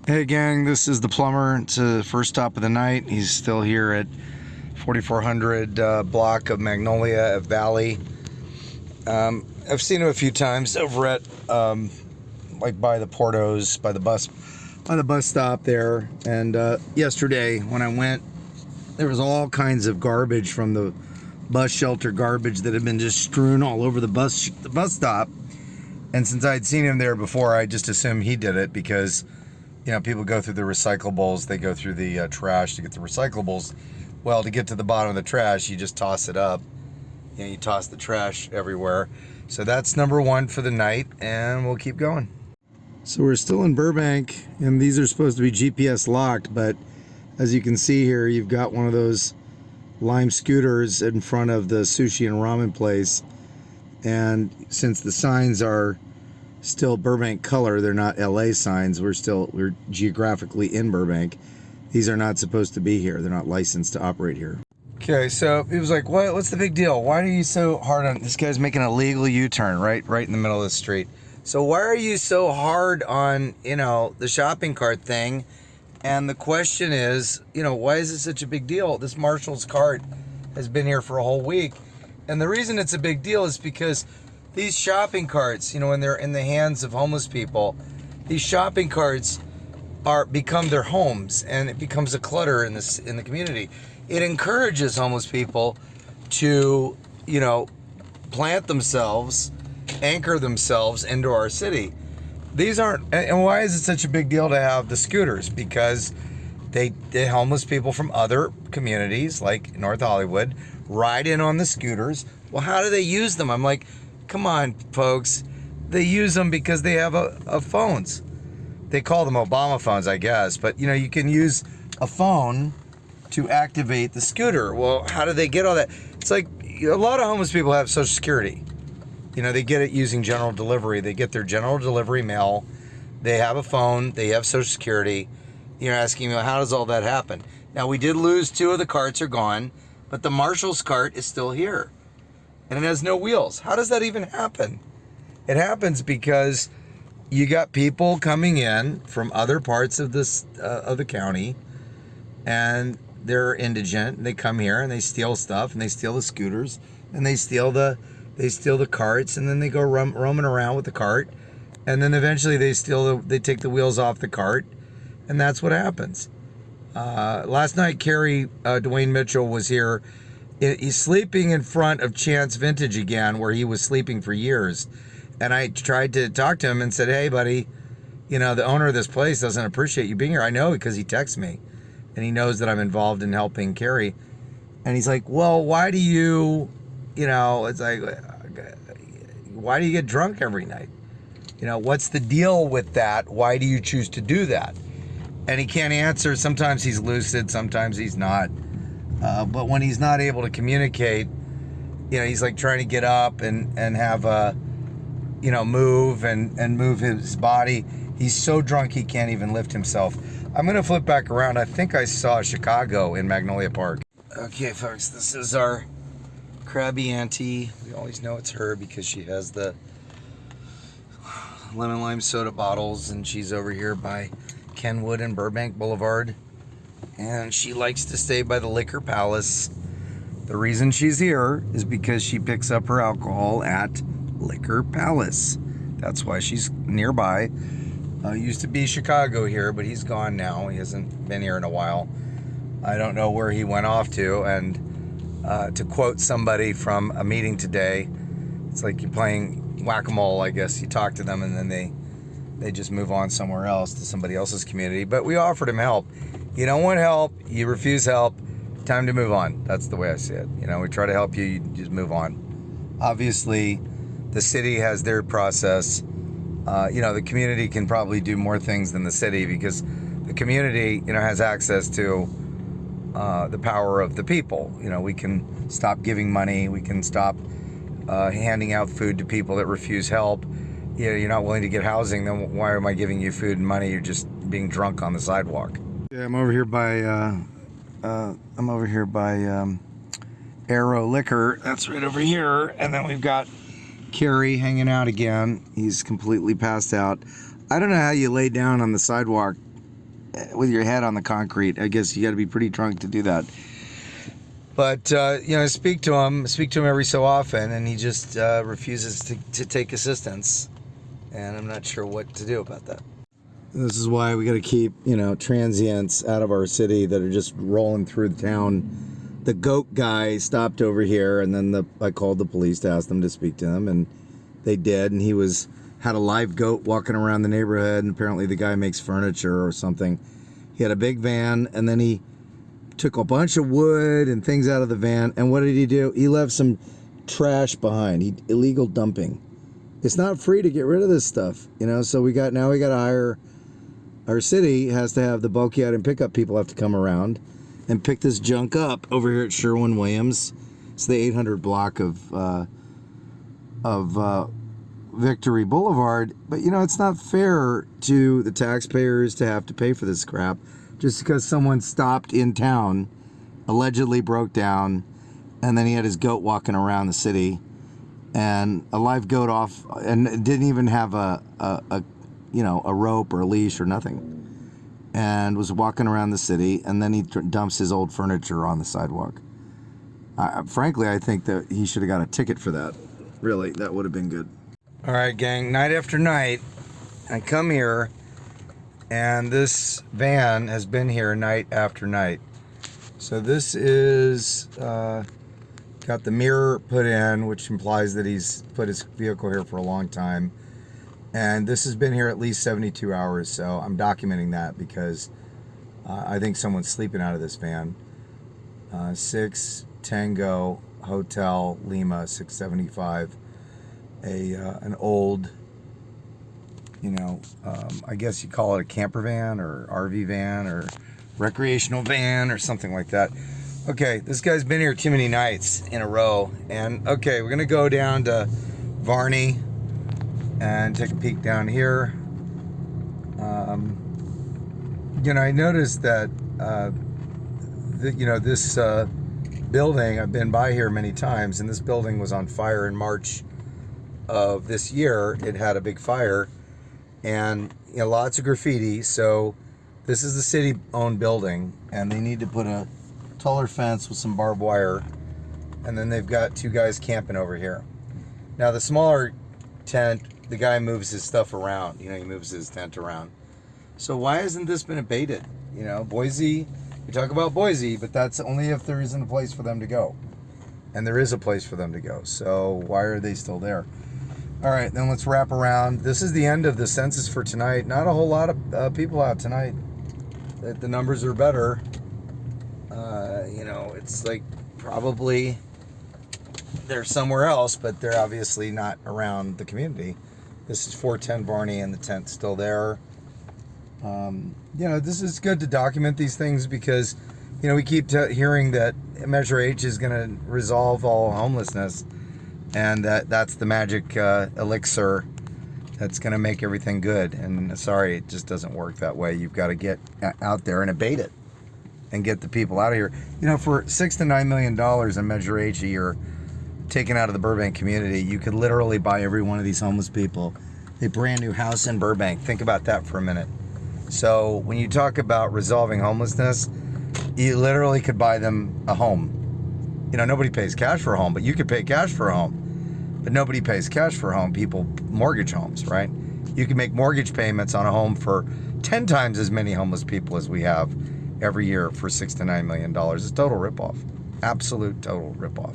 Hey gang, this is the Plumber. It's the first stop of the night. He's still here at 4400 block of Magnolia Valley. I've seen him a few times over at like by the Portos, by the bus stop there. And yesterday when I went, there was all kinds of garbage from the bus shelter garbage that had been just strewn all over the bus stop. And since I'd seen him there before, I just assumed he did it because, you know, people go through the recyclables, they go through the trash to get the recyclables. Well, to get to the bottom of the trash, you just toss it up. You know, you toss the trash everywhere. So that's number one for the night, and we'll keep going. So we're still in Burbank, and these are supposed to be GPS locked, but as you can see here, you've got one of those lime scooters in front of the sushi and ramen place. And since the signs are still Burbank color, they're not LA signs, we're geographically in Burbank. These are not supposed to be here. They're not licensed to operate here. Okay, so he was like, what's the big deal? Why are you so hard on this guy's making a legal U-turn right in the middle of the street? So why are you so hard on, you know, the shopping cart thing? And the question is, you know, why is it such a big deal? This Marshall's cart has been here for a whole week. And the reason it's a big deal is because these shopping carts, you know, when they're in the hands of homeless people, these shopping carts become their homes, and it becomes a clutter in the community. It encourages homeless people to, you know, plant themselves, anchor themselves into our city. These aren't, and why is it such a big deal to have the scooters? Because the homeless people from other communities like North Hollywood ride in on the scooters. Well, how do they use them? I'm like, come on, folks. They use them because they have phones. They call them Obama phones, I guess. But, you know, you can use a phone to activate the scooter. Well, how do they get all that? It's like a lot of homeless people have Social Security. You know, they get it using general delivery. They get their general delivery mail. They have a phone. They have Social Security. You're asking me, how does all that happen? Now, we did lose 2 of the carts are gone, but the Marshall's cart is still here. And it has no wheels. How does that even happen? It happens because you got people coming in from other parts of the county, and they're indigent, and they come here and they steal stuff, and they steal the scooters, and they steal the carts, and then they go roaming around with the cart, and then eventually they take the wheels off the cart, and that's what happens. Last night, Carey Dwain Mitchell was here. He's sleeping in front of Chance Vintage again, where he was sleeping for years. And I tried to talk to him and said, hey, buddy, you know, the owner of this place doesn't appreciate you being here. I know because he texts me. And he knows that I'm involved in helping Carey. And he's like, well, why do you, you know, it's like, why do you get drunk every night? You know, what's the deal with that? Why do you choose to do that? And he can't answer. Sometimes he's lucid, sometimes he's not. But when he's not able to communicate, you know, he's like trying to get up and have a, you know, move and move his body. He's so drunk he can't even lift himself. I'm going to flip back around. I think I saw Chicago in Magnolia Park. Okay, folks, this is our Crabby Auntie. We always know it's her because she has the lemon lime soda bottles, and she's over here by Kenwood and Burbank Boulevard. And she likes to stay by the Liquor Palace. The reason she's here is because she picks up her alcohol at Liquor Palace. That's why she's nearby. Used to be Chicago here, but he's gone now. He hasn't been here in a while. I don't know where he went off to. And to quote somebody from a meeting today, it's like you're playing whack-a-mole, I guess. You talk to them and then they just move on somewhere else to somebody else's community. But we offered him help. You don't want help, you refuse help, time to move on. That's the way I see it. You know, we try to help you, you just move on. Obviously, the city has their process. You know, the community can probably do more things than the city because the community, you know, has access to the power of the people. You know, we can stop giving money. We can stop handing out food to people that refuse help. You know, you're not willing to get housing, then why am I giving you food and money? You're just being drunk on the sidewalk. Yeah, I'm over here by Aero Liquor. That's right over here. And then we've got Carey hanging out again. He's completely passed out. I don't know how you lay down on the sidewalk with your head on the concrete. I guess you got to be pretty drunk to do that. But, I speak to him every so often, and he just refuses to take assistance. And I'm not sure what to do about that. This is why we got to keep, transients out of our city that are just rolling through the town. The goat guy stopped over here, and then I called the police to ask them to speak to him, and they did. And he had a live goat walking around the neighborhood, and apparently the guy makes furniture or something. He had a big van, and then he took a bunch of wood and things out of the van. And what did he do? He left some trash behind. Illegal dumping. It's not free to get rid of this stuff, So we got to hire. Our city has to have the bulky item pickup people have to come around and pick this junk up over here at Sherwin-Williams. It's the 800 block of Victory Boulevard. But, it's not fair to the taxpayers to have to pay for this crap just because someone stopped in town, allegedly broke down, and then he had his goat walking around the city, and a live goat off, and didn't even have a rope or a leash or nothing. And was walking around the city, and then he dumps his old furniture on the sidewalk. Frankly, I think that he should have got a ticket for that. Really, that would have been good. All right, gang, night after night, I come here, and this van has been here night after night. So this is got the mirror put in, which implies that he's put his vehicle here for a long time. And this has been here at least 72 hours, so I'm documenting that because I think someone's sleeping out of this van. 6 Tango Hotel Lima 675. An old, I guess you call it a camper van or RV van or recreational van or something like that. Okay, this guy's been here too many nights in a row. And okay, we're gonna go down to Varney and take a peek down here. I noticed that, this building, I've been by here many times, and this building was on fire in March of this year. It had a big fire, and lots of graffiti. So this is the city-owned building, and they need to put a taller fence with some barbed wire, and then they've got 2 guys camping over here. Now the smaller tent, the guy moves his stuff around. He moves his tent around. So why hasn't this been abated? Boise, we talk about Boise, but that's only if there isn't a place for them to go. And there is a place for them to go. So why are they still there? All right, then let's wrap around. This is the end of the census for tonight. Not a whole lot of people out tonight. The numbers are better. It's like probably they're somewhere else, but they're obviously not around the community. This is 410 Varney, and the tent's still there. This is good to document these things because, we keep hearing that Measure H is going to resolve all homelessness, and that's the magic elixir that's going to make everything good. And sorry, it just doesn't work that way. You've got to get out there and abate it and get the people out of here. For $6 to $9 million in Measure H a year taken out of the Burbank community, you could literally buy every one of these homeless people a brand new house in Burbank. Think about that for a minute. So when you talk about resolving homelessness, you literally could buy them a home. Nobody pays cash for a home, but you could pay cash for a home. But nobody pays cash for a home. People mortgage homes, right? You can make mortgage payments on a home for 10 times as many homeless people as we have every year for $6 to $9 million. It's a total ripoff. Absolute total ripoff.